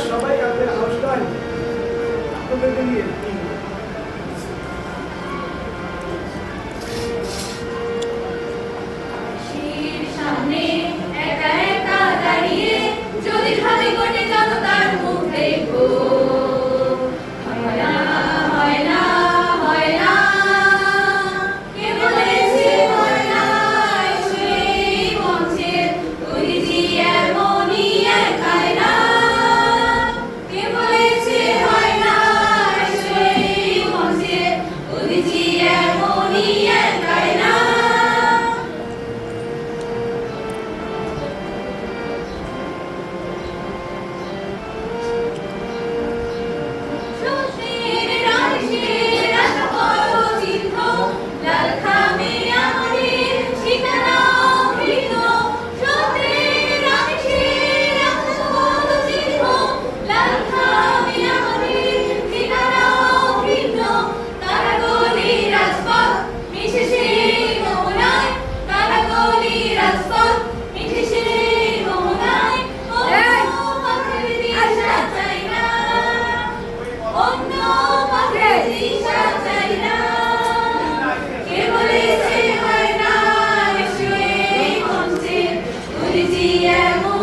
সবাই আপনার আউটলাইন আপনাদেরকে নিয়ে সামনে একা একা দাঁড়িয়ে যদি ভাবে কোটে যত তার মুখ দেখো হয় না হয় না হয় না কে বলেছে হয় না সেই মঞ্চে তুই যে এমনই একাই না কে বলেছে হয় না সেই মঞ্চে তুই যে এমনই একাই না Yeah.